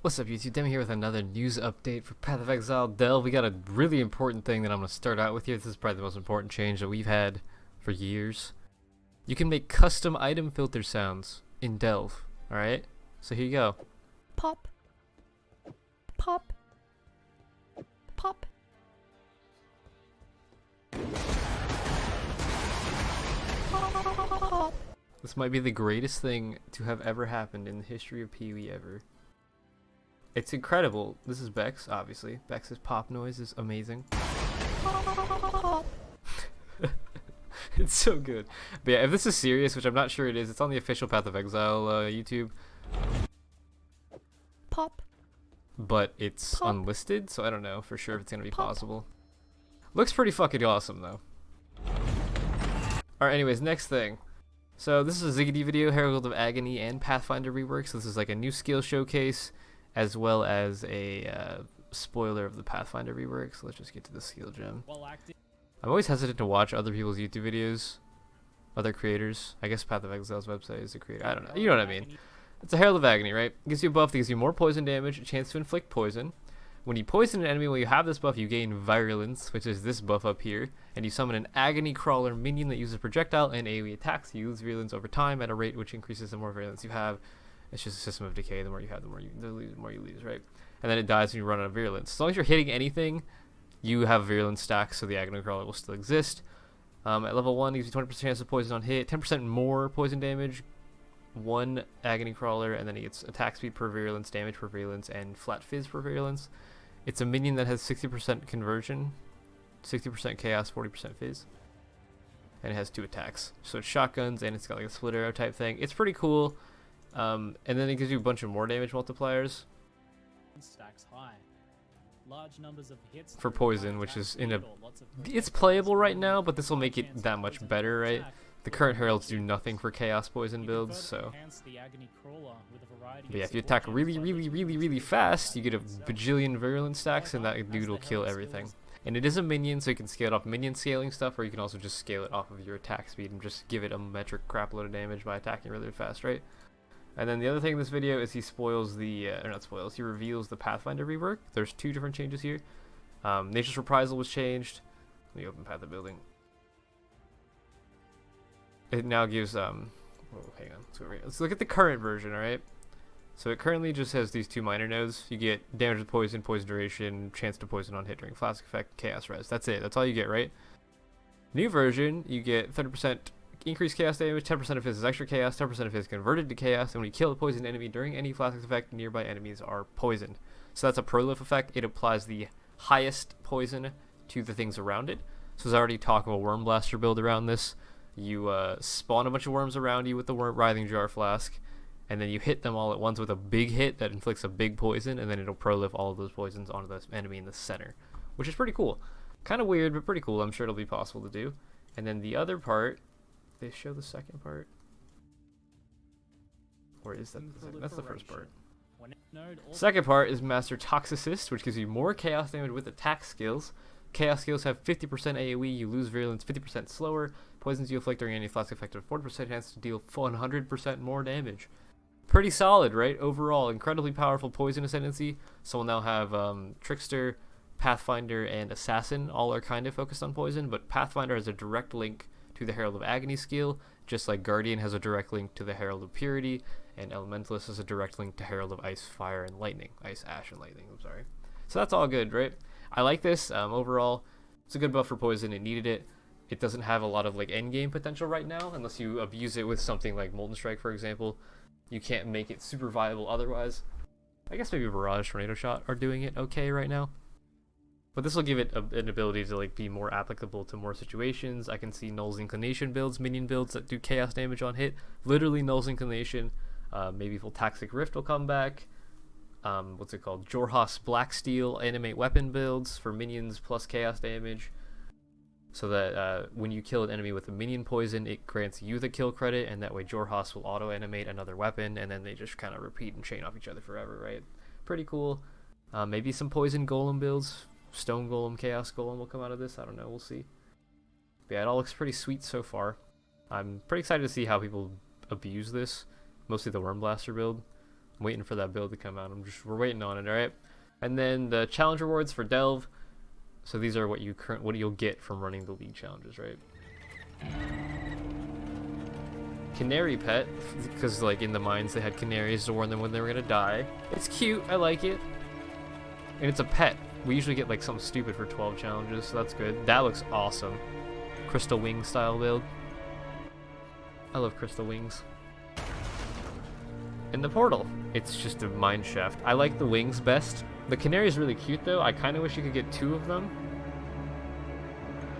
What's up, YouTube? Demi here with another news update for Path of Exile Delve. We got a really important thing that I'm going to start out with here. This is probably the most important change that we've had for years. You can make custom item filter sounds in Delve, alright? So here you go. Pop. Pop. Pop. Pop. This might be the greatest thing to have ever happened in the history of PoE ever. It's incredible. This is Bex, obviously. Bex's pop noise is amazing. It's so good. But yeah, if this is serious, which I'm not sure it is, it's on the official Path of Exile YouTube. Pop. But it's Pop. unlisted, so I don't know for sure if it's going to be Pop. possible. Looks pretty fucking awesome, though. Alright, anyways, next thing. So this is a Ziggity video, Herald of Agony and Pathfinder Rework. So this is like a new skill showcase, as well as a spoiler of the Pathfinder Rework. So let's just get to the skill gem. I'm always hesitant to watch other people's YouTube videos, other creators. I guess Path of Exile's website is a creator. I don't know. You know what I mean. It's a Herald of Agony, right? It gives you a buff that gives you more poison damage, a chance to inflict poison. When you poison an enemy while you have this buff, you gain Virulence, which is this buff up here, and you summon an Agony Crawler minion that uses projectile and AoE attacks. You lose Virulence over time at a rate which increases the more Virulence you have. It's just a system of decay. The more you have, the more you lose, right? And then it dies when you run out of Virulence. As long as you're hitting anything, you have Virulence stacks, so the Agony Crawler will still exist. At level 1, it gives you 20% chance of poison on hit, 10% more poison damage, 1 Agony Crawler, and then it gets attack speed per Virulence, damage per Virulence, and flat fizz per Virulence. It's a minion that has 60% conversion, 60% chaos, 40% fizz. And it has 2 attacks. So it's shotguns, and it's got like a split arrow type thing. It's pretty cool. And then it gives you a bunch of more damage multipliers stacks high. Large numbers of hits for poison, which is in a... It's playable right now, but this will make it that much better, right? The current heralds do nothing for chaos poison builds, so... But yeah, if you attack really fast, you get a bajillion virulence stacks, and that dude will kill everything. And it is a minion, so you can scale it off minion scaling stuff, or you can also just scale it off of your attack speed and just give it a metric crapload of damage by attacking really fast, right? And then the other thing in this video is he spoils the, or not spoils, he reveals the Pathfinder Rework. There's 2 different changes here. Nature's Reprisal was changed. Let me open Path of Building. It now gives, oh, hang on, let's go over here. Let's look at the current version, alright? So it currently just has these 2 minor nodes. You get damage with poison, poison duration, chance to poison on hit during flask effect, chaos res. That's it, that's all you get, right? New version, you get 30% increased chaos damage, 10% of his is extra chaos, 10% of his converted to chaos, and when you kill a poisoned enemy during any flask effect, nearby enemies are poisoned. So that's a prolif effect. It applies the highest poison to the things around it. So there's already talk of a Worm Blaster build around this. You spawn a bunch of worms around you with the Writhing Jar Flask, and then you hit them all at once with a big hit that inflicts a big poison, and then it'll prolif all of those poisons onto the enemy in the center, which is pretty cool. Kind of weird, but pretty cool. I'm sure it'll be possible to do. And then the other part, they show the second part, or is that the second? That's the first part. Second part is Master Toxicist, which gives you more chaos damage with attack skills. Chaos skills have 50% AoE, you lose virulence 50% slower, poisons you inflict during any flask effect have 40% chance to deal 100% more damage. Pretty solid, right? Overall, incredibly powerful poison ascendancy. So we'll now have Trickster, Pathfinder, and Assassin. All are kind of focused on poison, but Pathfinder has a direct link to the Herald of Agony skill, just like Guardian has a direct link to the Herald of Purity, and Elementalist has a direct link to Herald of Ice, Fire, and Lightning. Ice, Ash, and Lightning, I'm sorry. So that's all good, right? I like this. Overall, it's a good buff for poison. It needed it. It doesn't have a lot of like endgame potential right now, unless you abuse it with something like Molten Strike, for example. You can't make it super viable otherwise. I guess maybe Barrage, Tornado Shot are doing it okay right now. But this will give it an ability to like be more applicable to more situations. I can see Null's Inclination builds, minion builds that do chaos damage on hit. Literally Null's Inclination. Maybe Voltaxic Rift will come back. What's it called? Jorhas Blacksteel animate weapon builds for minions plus chaos damage. So that when you kill an enemy with a minion poison, it grants you the kill credit, and that way Jorhas will auto-animate another weapon, and then they just kind of repeat and chain off each other forever, right? Pretty cool. Maybe some poison golem builds. Stone Golem, Chaos Golem will come out of this. I don't know. We'll see. But yeah, it all looks pretty sweet so far. I'm pretty excited to see how people abuse this. Mostly the Worm Blaster build. I'm waiting for that build to come out. We're waiting on it, alright? And then the challenge rewards for Delve. So these are what you'll get from running the league challenges, right? Canary pet, because like in the mines they had canaries to warn them when they were gonna die. It's cute, I like it. And it's a pet. We usually get like something stupid for 12 challenges, so that's good. That looks awesome. Crystal wing style build. I love crystal wings. And the portal. It's just a mine shaft. I like the wings best. The canary is really cute though. I kind of wish you could get 2 of them.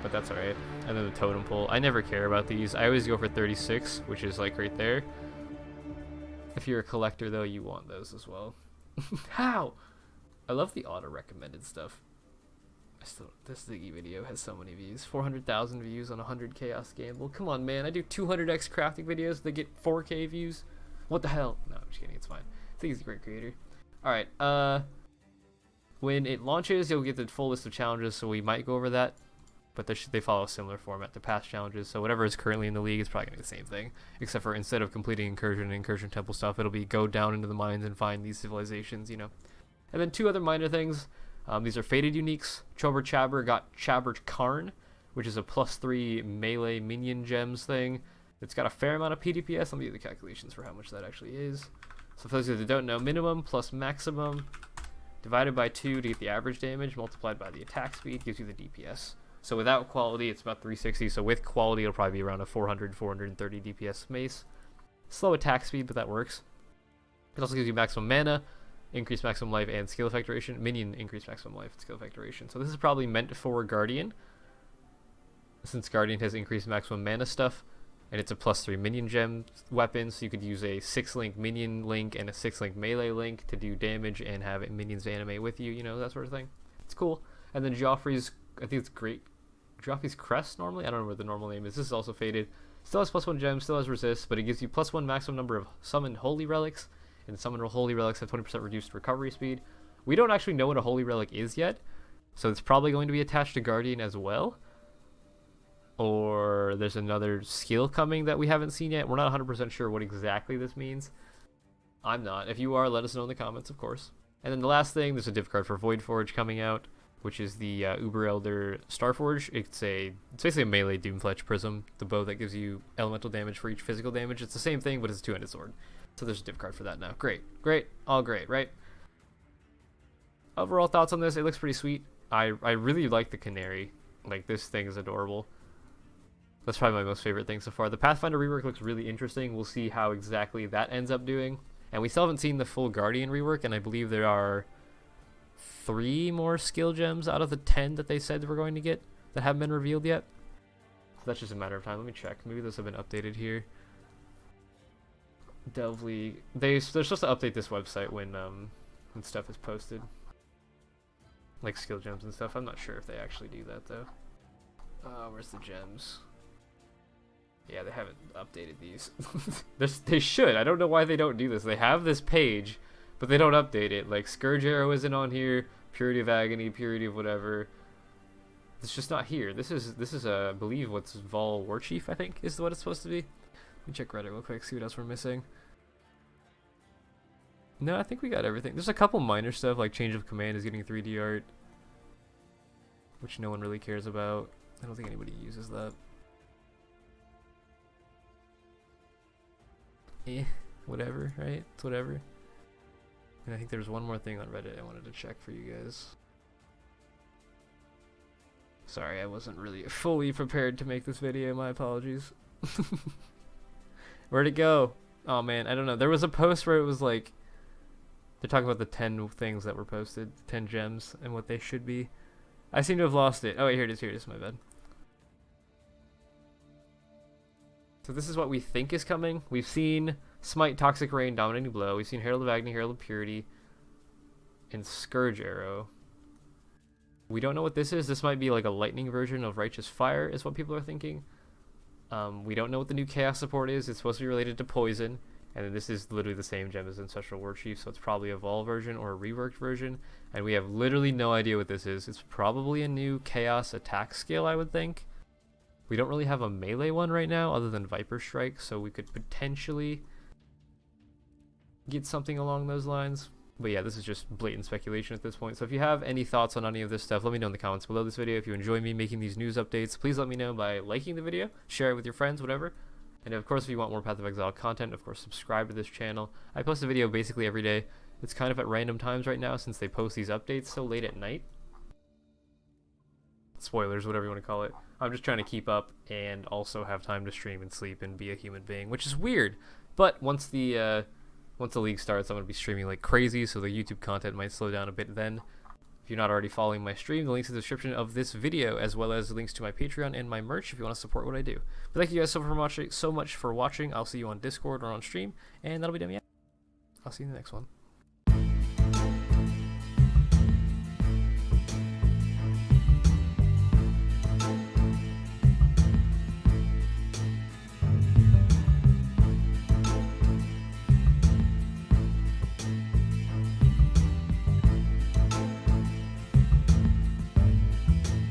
But that's alright. And then the totem pole. I never care about these. I always go for 36, which is like right there. If you're a collector though, you want those as well. How? I love the auto recommended stuff. This Ziggy video has so many views. 400,000 views on 100 Chaos Gamble. Come on, man. I do 200x crafting videos. They get 4K views. What the hell? No, I'm just kidding. It's fine. Ziggy's a great creator. Alright, when it launches, you'll get the full list of challenges, so we might go over that. But they follow a similar format to past challenges, so whatever is currently in the league is probably going to be the same thing. Except for instead of completing incursion and incursion temple stuff, it'll be go down into the mines and find these civilizations, you know. And then 2 other minor things. These are faded uniques. Chober Chabber got Chabber Karn, which is a +3 melee minion gems thing. It's got a fair amount of PDPS. Let me do the calculations for how much that actually is. So for those of you that don't know, minimum plus maximum divided by 2 to get the average damage, multiplied by the attack speed gives you the DPS. So without quality, it's about 360. So with quality, it'll probably be around a 400, 430 DPS mace. Slow attack speed, but that works. It also gives you maximum mana, increased maximum life, and skill effect duration. Minion increased maximum life and skill effect duration. So this is probably meant for Guardian, since Guardian has increased maximum mana stuff, and it's a +3 minion gem weapon, so you could use a 6-link minion link and a 6-link melee link to do damage and have minions animate with you, you know, that sort of thing. It's cool. And then Joffrey's, I think it's great. Joffrey's Crest normally? I don't know what the normal name is. This is also faded. Still has +1 gem, still has resist, but it gives you +1 maximum number of summoned holy relics, and summoned holy relics have 20% reduced recovery speed. We don't actually know what a holy relic is yet, so it's probably going to be attached to Guardian as well. Or there's another skill coming that we haven't seen yet. We're not 100% sure what exactly this means. I'm not. If you are, let us know in the comments, of course. And then the last thing, there's a div card for Voidforge coming out, which is the Uber Elder Starforge. It's basically a melee Doomfletch Prism, the bow that gives you elemental damage for each physical damage. It's the same thing, but it's a 2-handed sword. So there's a div card for that now. Great, all great, right? Overall thoughts on this? It looks pretty sweet. I really like the canary. Like, this thing is adorable. That's probably my most favorite thing so far. The Pathfinder rework looks really interesting. We'll see how exactly that ends up doing. And we still haven't seen the full Guardian rework, and I believe there are 3 more skill gems out of the 10 that they said we're going to get that haven't been revealed yet. So that's just a matter of time. Let me check. Maybe those have been updated here. Delve League. They're supposed to update this website when stuff is posted. Like skill gems and stuff. I'm not sure if they actually do that though. Where's the gems? Yeah, they haven't updated these. They should. I don't know why they don't do this. They have this page, but they don't update it. Like, Scourge Arrow isn't on here. Purity of Agony, Purity of whatever. It's just not here. This is I believe what's Vol Warchief, I think, is what it's supposed to be. Let me check Reddit real quick, see what else we're missing. No, I think we got everything. There's a couple minor stuff, like Change of Command is getting 3D art, which no one really cares about. I don't think anybody uses that. Whatever, right? It's whatever. And I think there's one more thing on Reddit I wanted to check for you guys. Sorry, I wasn't really fully prepared to make this video, my apologies. Where'd it go? Oh man, I don't know. There was a post where it was like, they're talking about the 10 things that were posted, 10 gems, and what they should be. I seem to have lost it. Oh wait, here it is, my bad. So this is what we think is coming. We've seen Smite, Toxic Rain, Dominating Blow. We've seen Herald of Agony, Herald of Purity, and Scourge Arrow. We don't know what this is. This might be like a lightning version of Righteous Fire is what people are thinking. We don't know what the new Chaos support is. It's supposed to be related to Poison. And then this is literally the same gem as Ancestral Warchief, so it's probably a Vol version or a reworked version. And we have literally no idea what this is. It's probably a new Chaos attack skill, I would think. We don't really have a melee one right now other than Viper Strike, so we could potentially get something along those lines. But yeah, this is just blatant speculation at this point. So if you have any thoughts on any of this stuff, let me know in the comments below this video. If you enjoy me making these news updates, please let me know by liking the video, share it with your friends, whatever. And of course, if you want more Path of Exile content, of course, subscribe to this channel. I post a video basically every day. It's kind of at random times right now since they post these updates so late at night. Spoilers, whatever you want to call it. I'm just trying to keep up and also have time to stream and sleep and be a human being, which is weird. But once the league starts, I'm going to be streaming like crazy, so the YouTube content might slow down a bit then. If you're not already following my stream, the link's in the description of this video, as well as links to my Patreon and my merch if you want to support what I do. But thank you guys so much for watching. I'll see you on Discord or on stream, and that'll be Demi. I'll see you in the next one.